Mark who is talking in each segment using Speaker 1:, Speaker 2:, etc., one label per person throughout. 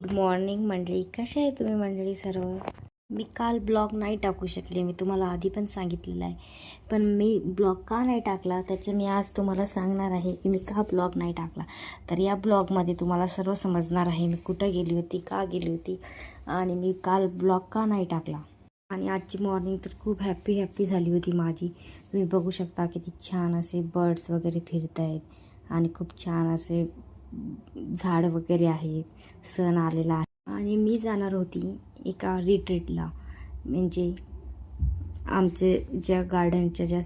Speaker 1: Good morning मंडळी, कशा आहे तुम्ही मंडळी सर्व. मी काल ब्लॉग नाही टाकू शकले, मी तुम्हाला आधी पण सांगितलेलं आहे. पण मी ब्लॉग का नाही टाकला त्याचं मी आज तुम्हाला सांगणार आहे की मी का ब्लॉग नाही टाकला. तर या ब्लॉगमध्ये तुम्हाला सर्व समजणार आहे मी कुठं गेली होती, का गेली होती आणि मी काल ब्लॉग का नाही टाकला. आणि आजची मॉर्निंग तर खूप हॅप्पी झाली होती माझी. तुम्ही बघू शकता किती छान असे बर्ड्स वगैरे फिरत आहेत आणि खूप छान असे झाड वगैरे आहेत. सण आलेला आहे आणि मी जाणार होती एका रिट्रीटला. म्हणजे आमचे ज्या गार्डनच्या ज्या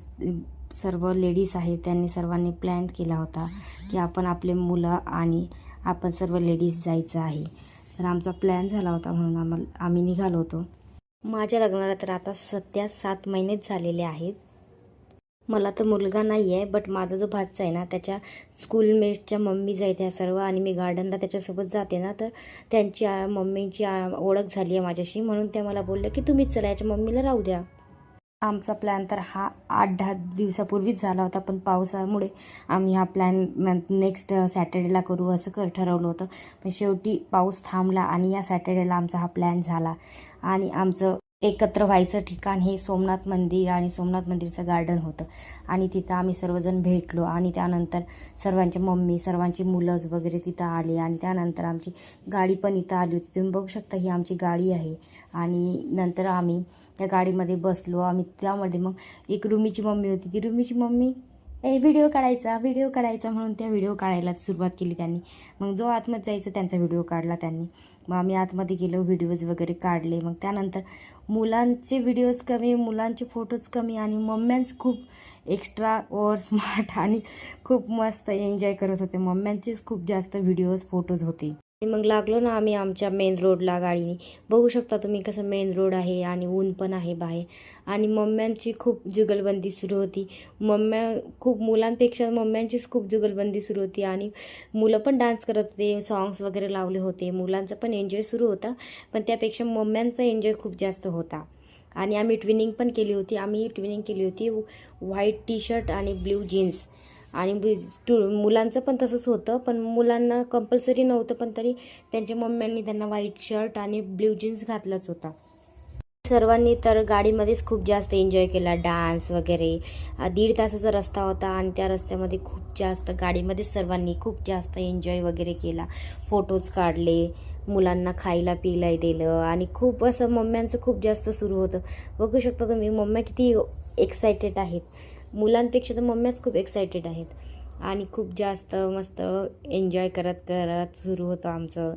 Speaker 1: सर्व लेडीज आहेत त्यांनी सर्वांनी प्लॅन केला होता की आपण आपले मुलं आणि आपण सर्व लेडीज जायचं आहे. तर आमचा प्लॅन झाला होता म्हणून आम्ही निघालो होतो. माझ्या लग्नाला तर आता सध्या 7 महिनेच झालेले आहेत. मला तर मुलगा नाही आहे, बट माझा जो भाचा आहे ना त्याच्या स्कूलमेटच्या मम्मीज आहेत ह्या सर्व, आणि मी गार्डनला त्याच्यासोबत जाते ना, तर त्यांची मम्मीची ओळख झाली आहे माझ्याशी, म्हणून त्या मला बोलल्या की तुम्हीच चला, याच्या मम्मीला राहू द्या. आमचा प्लॅन तर हा 8-10 दिवसापूर्वीच झाला होता, पण पावसामुळे आम्ही हा प्लॅन नेक्स्ट सॅटर्डेला करू असं ठरवलं होतं. पण शेवटी पाऊस थांबला आणि या सॅटर्डेला आमचा हा प्लॅन झाला. आणि आमचं एकत्र व्हायचं ठिकाण हे सोमनाथ मंदिर आणि सोमनाथ मंदिरचं गार्डन होतं. आणि तिथं आम्ही सर्वजण भेटलो आणि त्यानंतर सर्वांच्या मम्मी, सर्वांची मुलंच वगैरे तिथं आली आणि त्यानंतर आमची गाडी पण इथं आली होती. तुम्ही बघू शकता ही आमची गाडी आहे. आणि नंतर आम्ही त्या गाडीमध्ये बसलो. आम्ही त्यामध्ये मग एक रुमीची मम्मी होती, ती रुमीची मम्मी व्हिडिओ काढायचा म्हणून त्या व्हिडिओ काढायला सुरुवात केली त्यांनी. मग जो आतमध्ये जायचं त्यांचा व्हिडिओ काढला त्यांनी. मग आम्ही आतमध्ये गेलो, व्हिडिओज वगैरे काढले. मग त्यानंतर मुलांचे व्हिडिओज कमी, मुलांचे फोटोज कमी आणि मम्म्यांच खूप एक्स्ट्रा ओव्हर स्मार्ट आणि खूप मस्त एन्जॉय करत होते. मम्म्यांचेच खूप जास्त व्हिडिओज फोटोज होते. मग लागलो ना आम्ही आमच्या मेन रोडला गाडीने. बघू शकता तुम्ही कसं मेन रोड आहे आणि ऊन पण आहे बाहेर. आणि मम्म्यांची खूप जुगलबंदी सुरू होती. खूप मुलांपेक्षा मम्म्यांचीच खूप जुगलबंदी सुरू होती आणि मुलं पण डान्स करत होते, सॉंग्स वगैरे लावले होते. मुलांचा पण एन्जॉय सुरू होता, पण त्यापेक्षा मम्म्यांचा एन्जॉय खूप जास्त होता. आणि आम्ही ट्विनिंग पण केली होती. व्हाईट टी शर्ट आणि ब्ल्यू जीन्स. आणि मुलांचं पण तसंच होतं, पण मुलांना कंपल्सरी नव्हतं, पण तरी त्यांच्या मम्म्यांनी त्यांना व्हाईट शर्ट आणि ब्ल्यू जीन्स घातलाच होता. सर्वांनी तर गाडीमध्येच खूप जास्त एन्जॉय केला, डान्स वगैरे. 1.5 तासाचा रस्ता होता आणि त्या रस्त्यामध्ये खूप जास्त गाडीमध्येच सर्वांनी खूप जास्त एन्जॉय वगैरे केला. फोटोज काढले, मुलांना खायला पियला दिलं आणि खूप असं मम्म्यांचं खूप जास्त सुरू होतं. बघू शकता तुम्ही मम्म्या किती एक्सायटेड आहेत. मुलांपेक्षा तर मम्म्याच खूप एक्सायटेड आहेत आणि खूप जास्त मस्त एन्जॉय करत करत सुरू होतं आमचं.